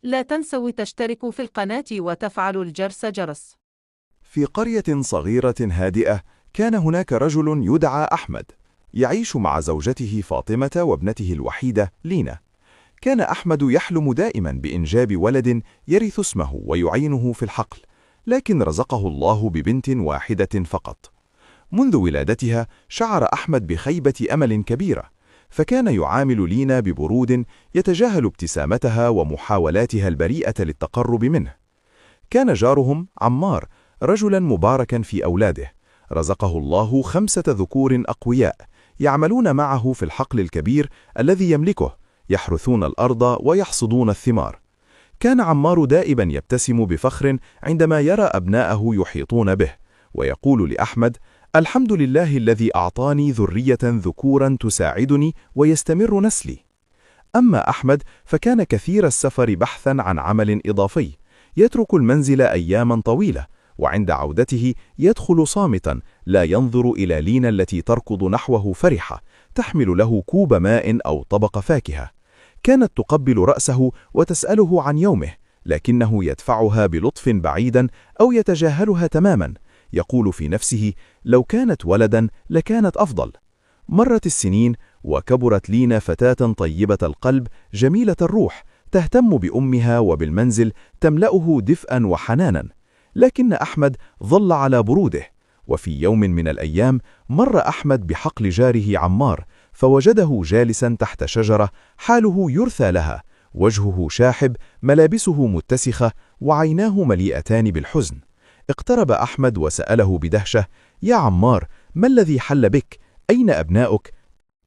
لا تنسوا تشتركوا في القناة وتفعلوا جرس. في قرية صغيرة هادئة، كان هناك رجل يدعى أحمد، يعيش مع زوجته فاطمة وابنته الوحيدة لينا. كان أحمد يحلم دائما بإنجاب ولد يرث اسمه ويعينه في الحقل، لكن رزقه الله ببنت واحدة فقط. منذ ولادتها شعر أحمد بخيبة أمل كبيرة، فكان يعامل لينا ببرود، يتجاهل ابتسامتها ومحاولاتها البريئة للتقرب منه. كان جارهم عمار رجلا مباركا في أولاده، رزقه الله 5 ذكور أقوياء يعملون معه في الحقل الكبير الذي يملكه، يحرثون الأرض ويحصدون الثمار. كان عمار دائما يبتسم بفخر عندما يرى أبناءه يحيطون به، ويقول لأحمد: الحمد لله الذي أعطاني ذرية ذكورا تساعدني ويستمر نسلي. أما أحمد فكان كثير السفر بحثا عن عمل إضافي، يترك المنزل أياما طويلة، وعند عودته يدخل صامتا لا ينظر إلى لينا التي تركض نحوه فرحة، تحمل له كوب ماء أو طبق فاكهة. كانت تقبل رأسه وتسأله عن يومه، لكنه يدفعها بلطف بعيدا أو يتجاهلها تماما، يقول في نفسه: لو كانت ولدا لكانت أفضل. مرت السنين وكبرت لينا فتاة طيبة القلب جميلة الروح، تهتم بأمها وبالمنزل، تملأه دفئا وحنانا. لكن أحمد ظل على بروده. وفي يوم من الأيام مر أحمد بحقل جاره عمار، فوجده جالسا تحت شجرة، حاله يرثى لها، وجهه شاحب، ملابسه متسخة، وعيناه مليئتان بالحزن. اقترب أحمد وسأله بدهشة: يا عمار، ما الذي حل بك؟ أين أبناؤك؟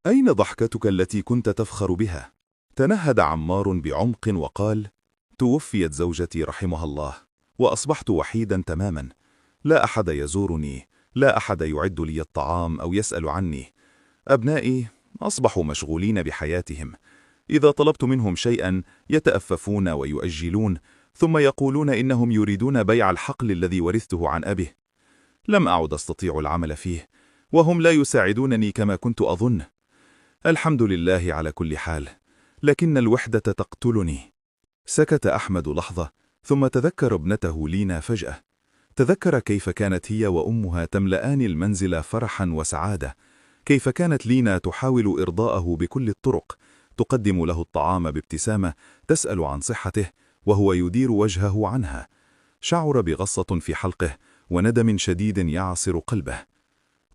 أين ضحكتك التي كنت تفخر بها؟ تنهد عمار بعمق وقال: توفيت زوجتي رحمها الله، وأصبحت وحيدا تماما، لا أحد يزورني، لا أحد يعد لي الطعام أو يسأل عني. أبنائي أصبحوا مشغولين بحياتهم، إذا طلبت منهم شيئا يتأففون ويؤجلون، ثم يقولون إنهم يريدون بيع الحقل الذي ورثته عن أبيه. لم أعد أستطيع العمل فيه، وهم لا يساعدونني كما كنت أظن. الحمد لله على كل حال، لكن الوحدة تقتلني. سكت أحمد لحظة، ثم تذكر ابنته لينا فجأة. تذكر كيف كانت هي وأمها تملأان المنزل فرحا وسعادة، كيف كانت لينا تحاول إرضاءه بكل الطرق، تقدم له الطعام بابتسامة، تسأل عن صحته، وهو يدير وجهه عنها. شعر بغصة في حلقه وندم شديد يعصر قلبه.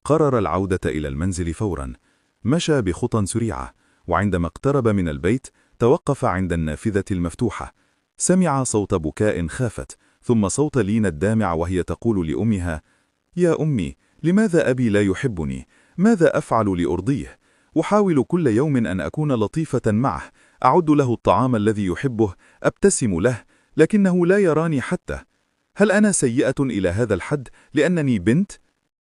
قرر العودة إلى المنزل فورا. مشى بخطى سريعة، وعندما اقترب من البيت توقف عند النافذة المفتوحة. سمع صوت بكاء خافت، ثم صوت لينا الدامع وهي تقول لأمها: يا أمي، لماذا أبي لا يحبني؟ ماذا أفعل لأرضيه؟ أحاول كل يوم أن أكون لطيفة معه، أعد له الطعام الذي يحبه، أبتسم له، لكنه لا يراني حتى. هل أنا سيئة إلى هذا الحد لأنني بنت؟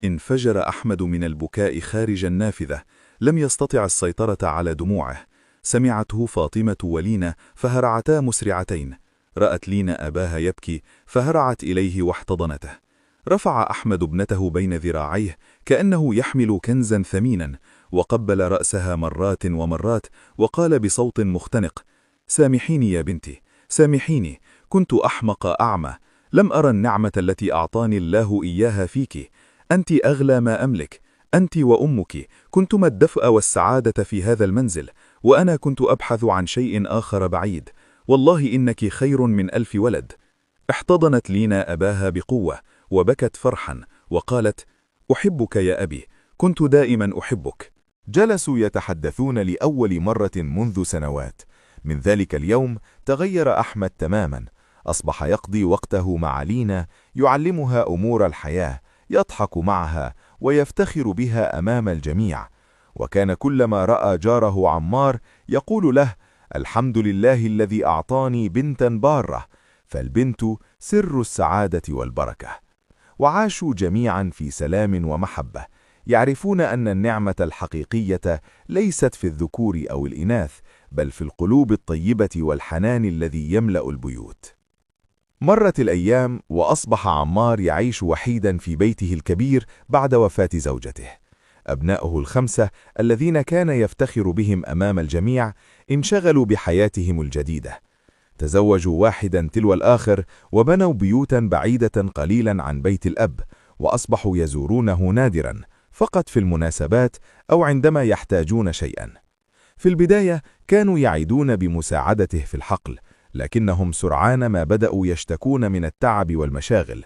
انفجر أحمد من البكاء خارج النافذة، لم يستطع السيطرة على دموعه. سمعته فاطمة ولينا فهرعتا مسرعتين. رأت لينا أباها يبكي فهرعت إليه واحتضنته. رفع أحمد ابنته بين ذراعيه كأنه يحمل كنزا ثمينا، وقبل رأسها مرات ومرات، وقال بصوت مختنق: سامحيني يا بنتي، سامحيني، كنت أحمق أعمى، لم أرى النعمة التي أعطاني الله إياها فيك. أنت أغلى ما أملك، أنت وأمك كنتما الدفء والسعادة في هذا المنزل، وأنا كنت أبحث عن شيء آخر بعيد. والله إنك خير من 1000 ولد. احتضنت لينا أباها بقوة وبكت فرحا وقالت: أحبك يا أبي، كنت دائما أحبك. جلسوا يتحدثون لأول مرة منذ سنوات. من ذلك اليوم تغير أحمد تماما، أصبح يقضي وقته مع لينا، يعلمها أمور الحياة، يضحك معها ويفتخر بها أمام الجميع. وكان كلما رأى جاره عمار يقول له: الحمد لله الذي أعطاني بنتا بارة، فالبنت سر السعادة والبركة. وعاشوا جميعا في سلام ومحبة، يعرفون أن النعمة الحقيقية ليست في الذكور أو الإناث، بل في القلوب الطيبة والحنان الذي يملأ البيوت. مرت الأيام وأصبح عمار يعيش وحيدا في بيته الكبير بعد وفاة زوجته. أبناؤه ال5 الذين كان يفتخر بهم أمام الجميع انشغلوا بحياتهم الجديدة. تزوجوا واحدا تلو الآخر وبنوا بيوتا بعيدة قليلا عن بيت الأب، وأصبحوا يزورونه نادرا فقط في المناسبات أو عندما يحتاجون شيئا. في البداية كانوا يعدون بمساعدته في الحقل، لكنهم سرعان ما بدأوا يشتكون من التعب والمشاغل.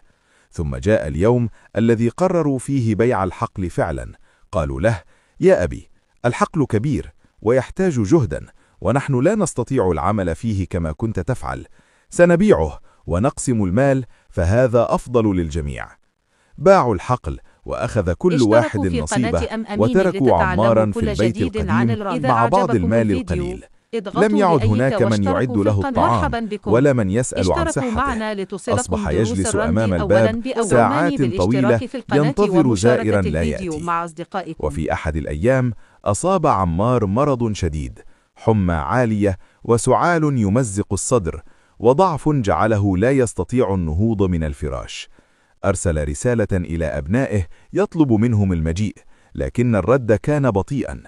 ثم جاء اليوم الذي قرروا فيه بيع الحقل فعلا. قالوا له: يا أبي، الحقل كبير ويحتاج جهدا، ونحن لا نستطيع العمل فيه كما كنت تفعل. سنبيعه ونقسم المال، فهذا أفضل للجميع. باعوا الحقل وأخذ كل واحد نصيبه، وتركوا عمارا في البيت القديم مع بعض المال القليل. لم يعد هناك من يعد له الطعام ولا من يسأل عن صحته. أصبح يجلس أمام الباب ساعات طويلة ينتظر زائرا لا يأتي. وفي أحد الأيام أصاب عمار مرض شديد، حمى عالية وسعال يمزق الصدر، وضعف جعله لا يستطيع النهوض من الفراش. أرسل رسالة إلى أبنائه يطلب منهم المجيء، لكن الرد كان بطيئا.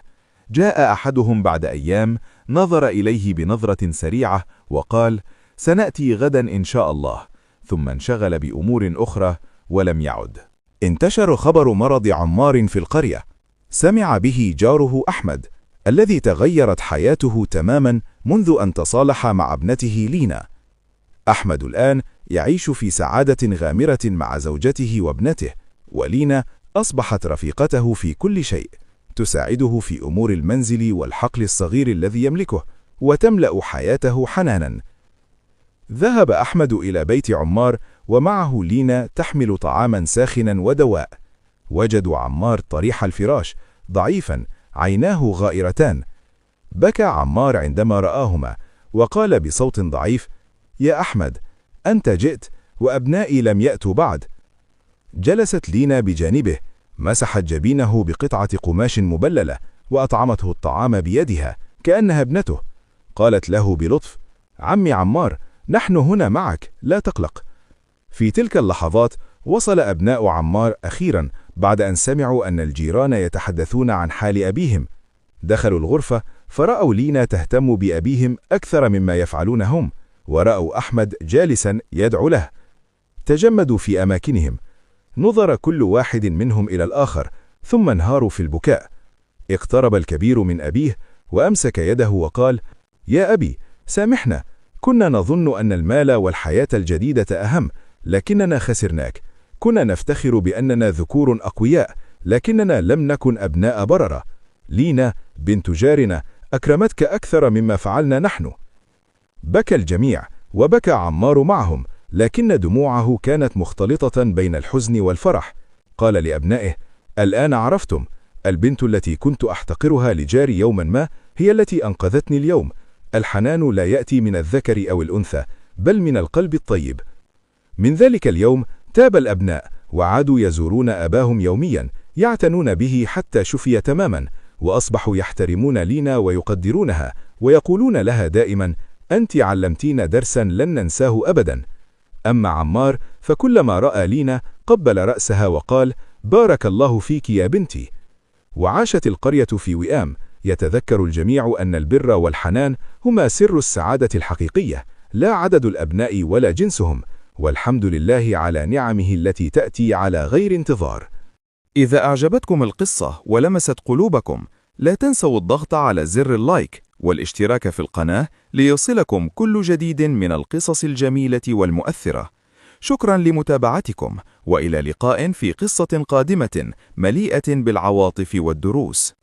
جاء أحدهم بعد أيام، نظر إليه بنظرة سريعة وقال: سنأتي غدا إن شاء الله، ثم انشغل بأمور أخرى ولم يعد. انتشر خبر مرض عمار في القرية. سمع به جاره أحمد، الذي تغيرت حياته تماما منذ أن تصالح مع ابنته لينا. أحمد الآن يعيش في سعادة غامرة مع زوجته وابنته، ولينا أصبحت رفيقته في كل شيء، تساعده في أمور المنزل والحقل الصغير الذي يملكه، وتملأ حياته حنانا. ذهب أحمد إلى بيت عمار ومعه لينا تحمل طعاما ساخنا ودواء. وجدوا عمار طريح الفراش ضعيفا، عيناه غائرتان. بكى عمار عندما رآهما وقال بصوت ضعيف: يا أحمد، أنت جئت وأبنائي لم يأتوا بعد. جلست لينا بجانبه، مسحت جبينه بقطعة قماش مبللة وأطعمته الطعام بيدها كأنها ابنته. قالت له بلطف: عمي عمار، نحن هنا معك، لا تقلق. في تلك اللحظات وصل أبناء عمار أخيرا بعد أن سمعوا أن الجيران يتحدثون عن حال أبيهم. دخلوا الغرفة فرأوا لينا تهتم بأبيهم أكثر مما يفعلون هم، ورأوا أحمد جالسا يدعو له. تجمدوا في أماكنهم. نظر كل واحد منهم إلى الآخر، ثم انهاروا في البكاء. اقترب الكبير من أبيه وأمسك يده وقال: يا أبي، سامحنا، كنا نظن أن المال والحياة الجديدة أهم، لكننا خسرناك. كنا نفتخر بأننا ذكور أقوياء، لكننا لم نكن أبناء بررة. لينا بنت جارنا أكرمتك أكثر مما فعلنا نحن. بكى الجميع، وبكى عمار معهم، لكن دموعه كانت مختلطة بين الحزن والفرح. قال لأبنائه: الآن عرفتم، البنت التي كنت أحتقرها لجاري يوما ما هي التي أنقذتني اليوم. الحنان لا يأتي من الذكر أو الأنثى، بل من القلب الطيب. من ذلك اليوم تاب الأبناء، وعادوا يزورون أباهم يوميا، يعتنون به حتى شفي تماما، وأصبحوا يحترمون لينا ويقدرونها، ويقولون لها دائما: أنت علمتينا درسا لن ننساه أبدا. أما عمار فكلما رأى لينا قبل رأسها وقال: بارك الله فيك يا بنتي. وعاشت القرية في وئام، يتذكر الجميع أن البر والحنان هما سر السعادة الحقيقية، لا عدد الأبناء ولا جنسهم، والحمد لله على نعمه التي تأتي على غير انتظار. إذا أعجبتكم القصة ولمست قلوبكم، لا تنسوا الضغط على زر اللايك والاشتراك في القناة ليصلكم كل جديد من القصص الجميلة والمؤثرة. شكرا لمتابعتكم، وإلى لقاء في قصة قادمة مليئة بالعواطف والدروس.